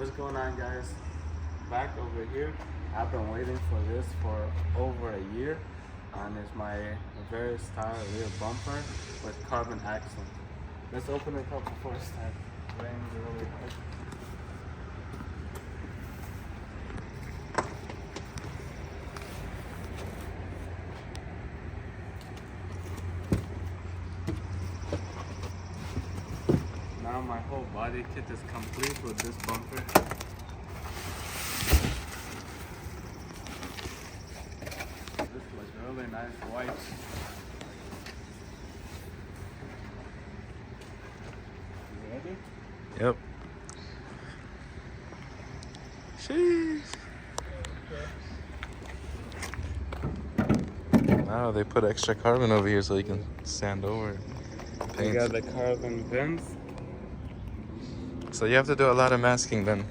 What's going on, guys? Back over here. I've been waiting for this for over a year, and it's my Varis style rear bumper with carbon accent. Let's open it up before it starts raining really hard. Now my whole body kit is complete with this bumper. This looks really nice white. You ready? Yep. Sheesh. Now they put extra carbon over here so you can sand over it. We got the carbon vents. So you have to do a lot of masking then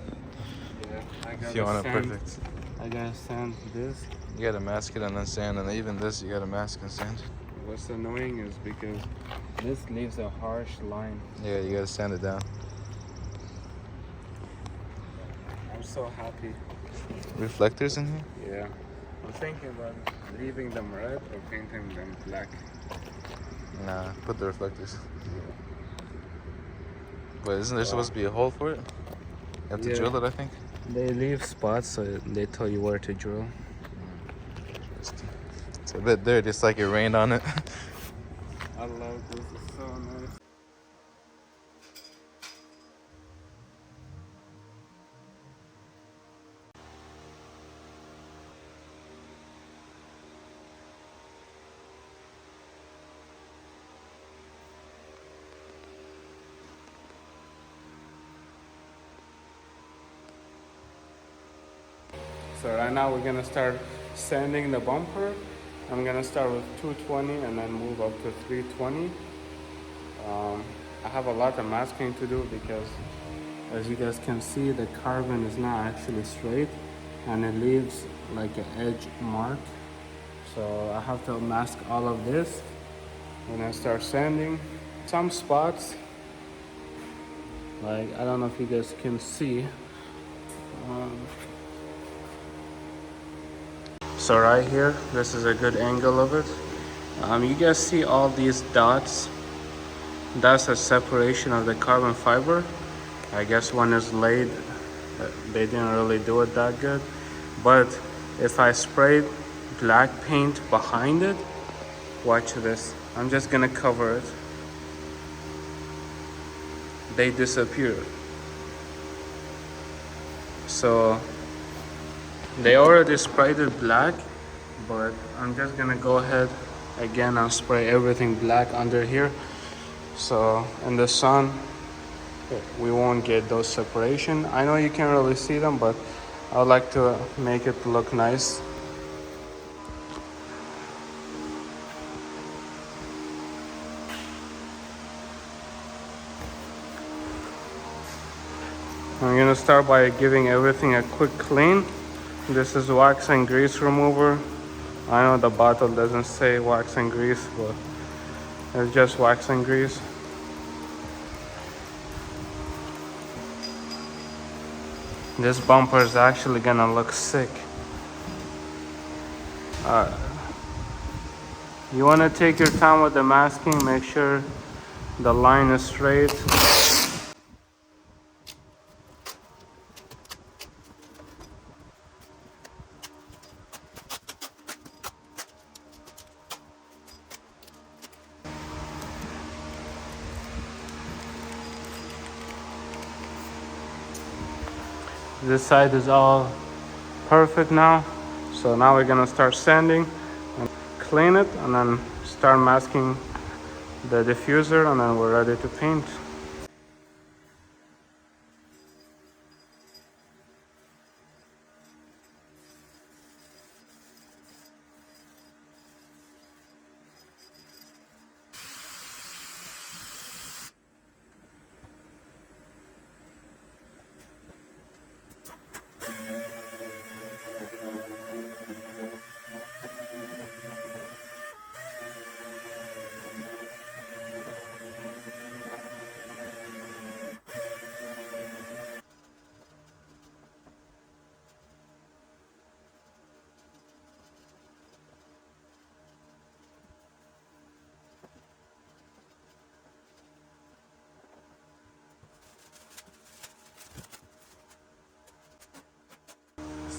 Yeah, I if you want it sand. perfect. I gotta sand this. You gotta mask it and then sand, and even this you gotta mask and sand. What's annoying is because this leaves a harsh line. Yeah, you gotta sand it down. I'm so happy. Reflectors in here? Yeah. I'm thinking about leaving them red or painting them black. Nah, put the reflectors. But isn't there supposed to be a hole for it? You have to drill it, I think. They leave spots so they tell you where to drill. It's a bit dirty, it's like it rained on it. I love this, it's so nice. So right now we're gonna start sanding the bumper. I'm gonna start with 220 and then move up to 320. I have a lot of masking to do because, as you guys can see, the carbon is not actually straight and it leaves like an edge mark. So I have to mask all of this when I start sanding. Some spots, like I don't know if you guys can see. So right here, this is a good angle of it. You guys see all these dots? That's a separation of the carbon fiber. I guess when it's laid, they didn't really do it that good. But if I sprayed black paint behind it, watch this. I'm just gonna cover it. They disappear. So they already sprayed it black, but I'm just gonna go ahead again and spray everything black under here. So in the sun, we won't get those separation. I know you can't really see them, but I would like to make it look nice. I'm gonna start by giving everything a quick clean. This is wax and grease remover. I know the bottle doesn't say wax and grease, but it's just wax and grease. This bumper is actually gonna look sick. You wanna take your time with the masking, make sure the line is straight. This side is all perfect now. So now we're gonna start sanding and clean it and then start masking the diffuser and then we're ready to paint.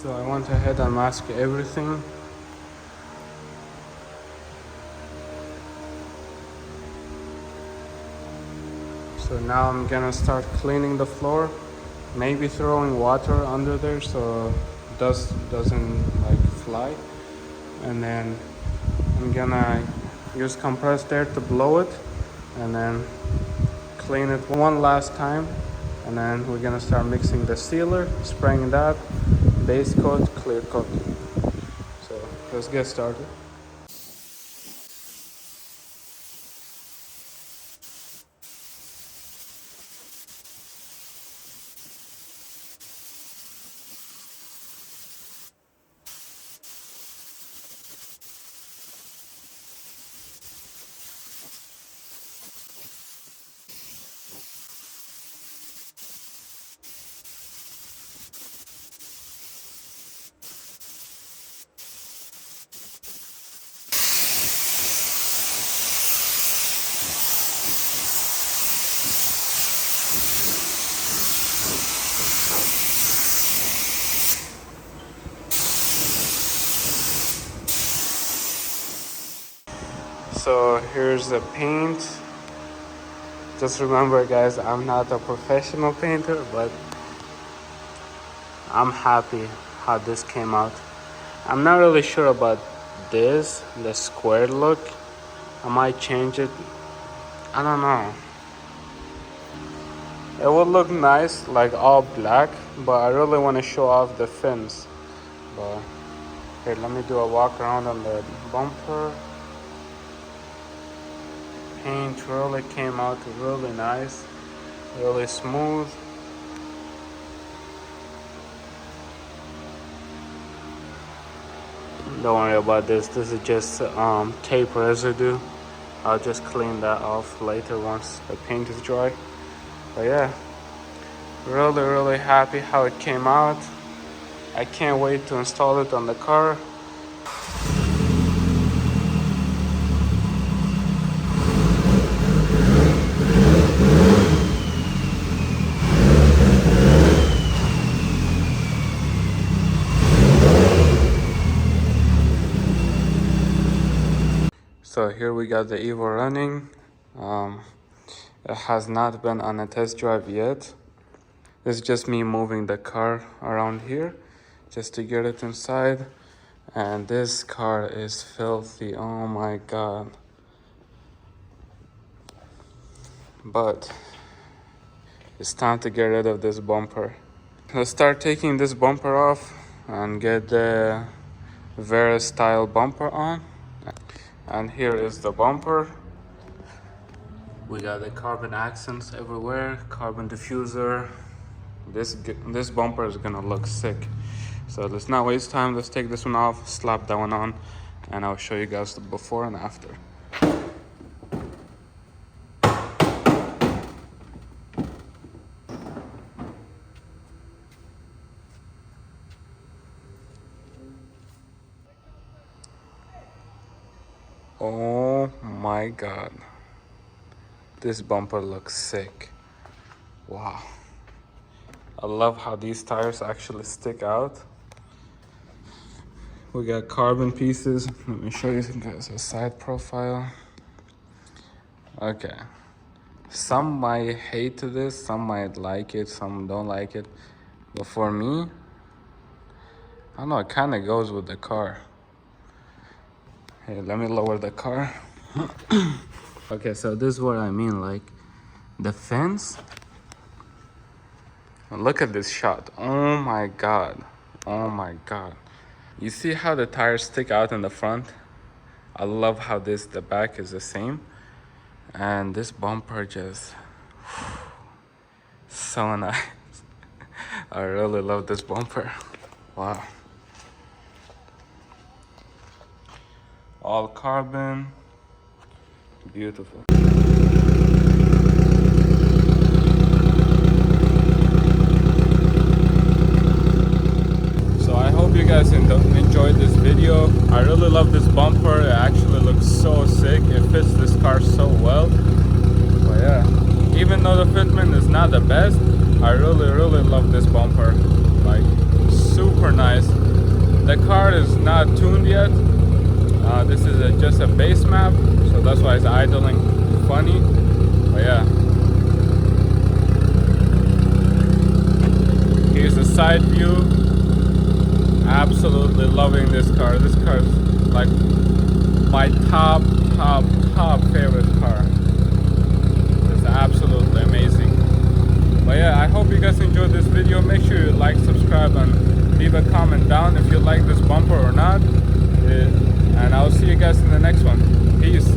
So I went ahead and masked everything. So now I'm gonna start cleaning the floor, maybe throwing water under there so dust doesn't like fly. And then I'm gonna use compressed air to blow it and then clean it one last time. And then we're gonna start mixing the sealer, spraying that, base coat, clear coat. So let's get started. So here's the paint. Just remember guys, I'm not a professional painter, but I'm happy how this came out. I'm not really sure about this, the square look. I might change it. I don't know. It would look nice, like all black, but I really want to show off the fins. But here, let me do a walk around on the bumper. Paint really came out really nice, really smooth. Don't worry about this. This is just tape residue. I'll just clean that off later once the paint is dry. But yeah, really happy how it came out. I can't wait to install it on the car. So here we got the Evo running. It has not been on a test drive yet. It's just me moving the car around here just to get it inside. And this car is filthy, oh my god. But it's time to get rid of this bumper. Let's start taking this bumper off and get the Varis style bumper on. And here is the bumper. We got the carbon accents everywhere, carbon diffuser. This bumper is gonna look sick. So let's not waste time. Let's take this one off, slap that one on, and I'll show you guys the before and after. Oh my god. This bumper looks sick. Wow. I love how these tires actually stick out. We got carbon pieces. Let me show you guys a side profile. Okay. Some might hate this, some might like it, some don't like it. But for me, I don't know, it kind of goes with the car. Hey, let me lower the car. Okay, so this is what I mean, like the fence. Look at this shot. Oh my god. Oh my god. You see how the tires stick out in the front? I love how the back is the same. And this bumper just so nice. I really love this bumper. Wow. All carbon. Beautiful. So I hope you guys enjoyed this video. I really love this bumper. It actually looks so sick. It fits this car so well. But yeah, even though the fitment is not the best, I really love this bumper. Like, super nice. The car is not tuned yet. This is just a base map, so that's why it's idling funny. But yeah. Here's the side view. Absolutely loving this car. This car is like my top favorite car. It's absolutely amazing. But yeah, I hope you guys enjoyed this video. Make sure you like, subscribe, and leave a comment down if you like this bumper or not. And I'll see you guys in the next one. Peace.